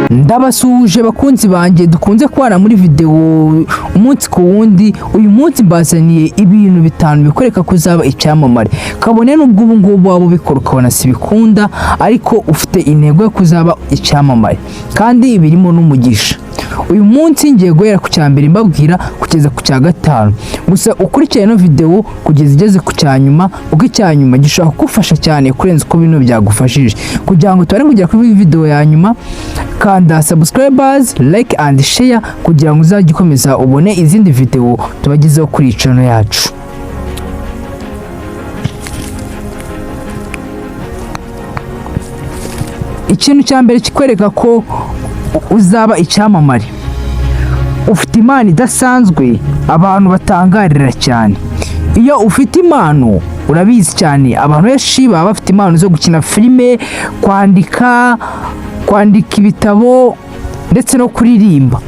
Ndabasuhuje bakunzi banjye dukunze kubana muri video umunsi ku wundi. Uyu munsi mbazaniye ibintu bitanu bikwereka ko uzaba icyamamare, kabone n'ubwo ubu ngubu waba ubikora ukabona si bikunda, ariko ufite intego yo kuzaba icyamamare kandi birimo n'umugisha. Uyu munsi ngiye guhera ku cyambere mbabwira kugeza ku cya gatanu, gusa ukurikire no video kugeza igeze ku cyanyuma, ubwo icyanyuma gishobora kugufasha cyane kurenza uko bino byagufashije. Kugira ngo tubare kugera kuri video ya nyuma, kanda subscribers, like and share kugira ngo uzajye ukomeza ubone izindi video tubagezeho kuri channel yacu. Ikintu cya mbere kikwereka ko uzaba icyamamare: ufite impano idasanzwe abantu batangarira cyane. Iyo ufite impano urabizi cyane, abantu benshi baba bafite impano zo gukina filime, kwandika ibitabo ndetse no kuririmba.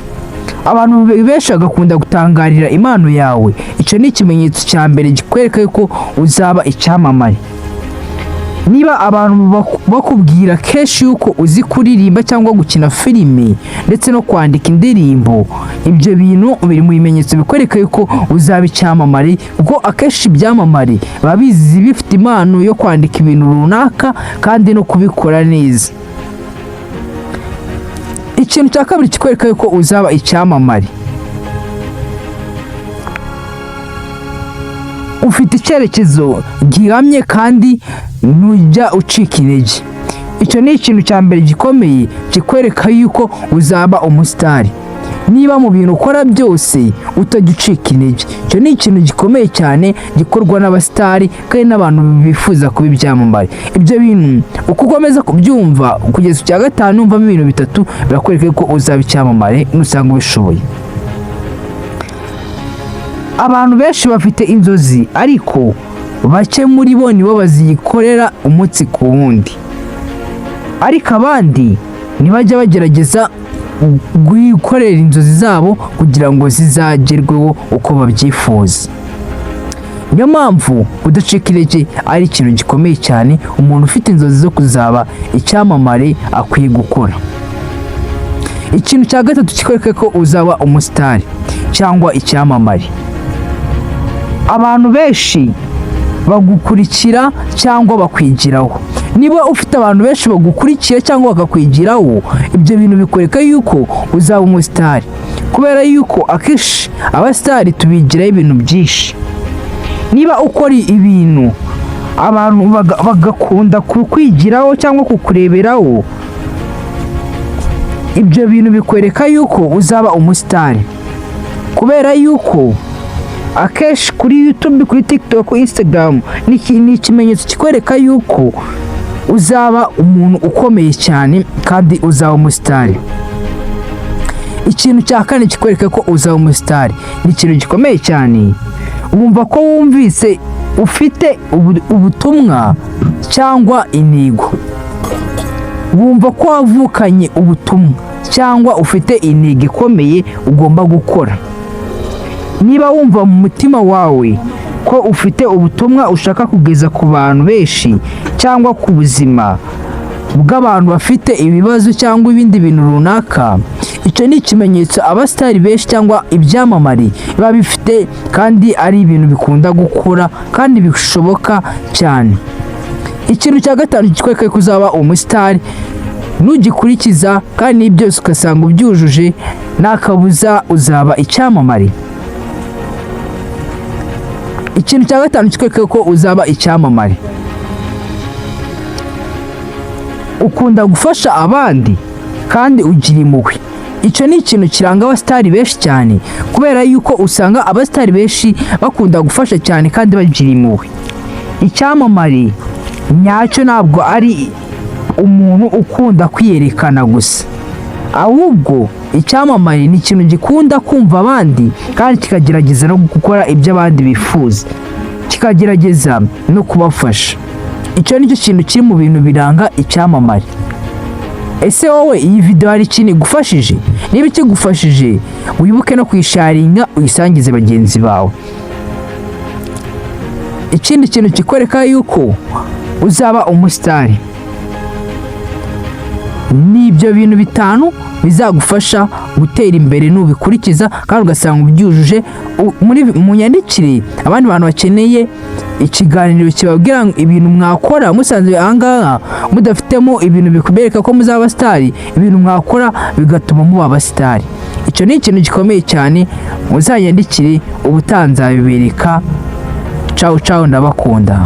Abantu benshi bagakunda gutangarira impano yawe. Icyo ni ikimenyetso cya mbere gikwereka ko uzaba icyamamare. Niba abantu bakubwira kenshi yuko uzi kuririmba cyangwa gukina filime ndetse no kwandika indirimbo, ibyo bintu biri mu bimenyetso bikwereka yuko uzaba icyamamare, kuko akenshi ibyamamare babizi bifite impano yo kwandika ibintu runaka kandi no kubikora neza. Ikintu cya kabiri kikwereka yuko uzaba icyamamare: ufite icyerekezo gihamye kandi ntujya ucika intege. Icyo ni ikintu cya mbere gikomeye kikwereka yuko uzaba umusitari. Niba mu bintu ukora byose utajya ucika intege, icyo ni ikintu gikomeye cyane gikorwa n'abasitari kandi n'abantu bifuza kuba ibyamamare. Ibyo bintu uko ukomeza kubyumva kugeza ku cya gatanu, umvamo ibintu bitatu birakwereka ko uzaba icyamamare nusanga ubishoboye. Abantu benshi bafite inzozi, ariko bake muri bo nibo bazikorera umunsi ku wundi, ariko abandi ntibajya bagerageza gukorera inzozi zabo kugira ngo zizagerweho uko babyifuza. Niyo mpamvu kudacika intege ari ikintu gikomeye cyane umuntu ufite inzozi zo kuzaba icyamamare akwiye gukora. Ikintu cya gatatu kikwereka ko uzaba umusitari cyangwa icyamamare: abantu benshi bagukurikira cyangwa bakwigiraho. Niba ufite abantu benshi bagukurikira cyangwa bakakwigiraho, ibyo bintu bikwereka yuko uzaba umusitari, kubera yuko akenshi abasitari tubigiraho ibintu byinshi. Niba ukora ibintu abantu bagakunda kukwigiraho cyangwa kukureberaho, ibyo bintu bikwereka yuko uzaba umusitari, kubera yuko akenshi kuri YouTube, kuri TikTok, Instagram ni ikimenyetso kikwereka yuko uzaba umuntu ukomeye cyane kandi uzaba umusitari. Ikintu cya kane kikwereka ko uzaba umusitari ni ikintu gikomeye cyane: wumva ko wumvise ufite ubutumwa cyangwa intego. Wumva ko wavukanye ubutumwa cyangwa ufite intego ikomeye ugomba gukora. Niba wumva mu mutima wawe ko ufite ubutumwa ushaka kugeza ku bantu benshi cyangwa ku buzima bw'abantu bafite ibibazo cyangwa ibindi bintu runaka, icyo ni ikimenyetso abasitari benshi cyangwa ibyamamare biba bifite, kandi ari ibintu bikunda gukora kandi bishoboka cyane. Ikintu cya gatanu kikwereka ko uzaba umusitari, nugikurikiza kandi byose ugasanga ubyujuje, nta kabuza uzaba icyamamare. Ikintu cya gatanu kikwereka ko uzaba icyamamare: ukunda gufasha abandi kandi ugira impuhwe. Icyo ni ikintu kiranga abasitari benshi cyane, kubera yuko usanga abasitari benshi bakunda gufasha cyane kandi bagira impuhwe. Icyamamare nyacyo ntabwo ari umuntu ukunda kwiyerekana gusa, ahubwo icyamamare ni ikintu gikunda kumva abandi kandi kikagerageza no gukora ibyo abandi bifuza, kikagerageza no kubafasha. Icyo nicyo kintu kiri mu bintu biranga icyamamare. Ese wowe iyi video hari ikintu igufashije? Niba ikigufashije, wibuke no kuyisharinga uyisangize bagenzi bawe. Ikindi kintu kikwereka yuko uzaba umusitari: ni ibyo bintu bitanu bizagufasha gutera imbere nubikurikiza kandi ugasanga ubyujuje. Mu nyandikire abandi bantu bakeneye ikiganiro kibabwira ibintu mwakora musanze ahangaha mudafitemo ibintu bikubereka ko muzaba abasitari, ibintu mwakora bigatuma muba abasitari. Icyo ni ikintu gikomeye cyane, muzanyandikire ubutaha nzabibereka. Ciao ciao, ndabakunda.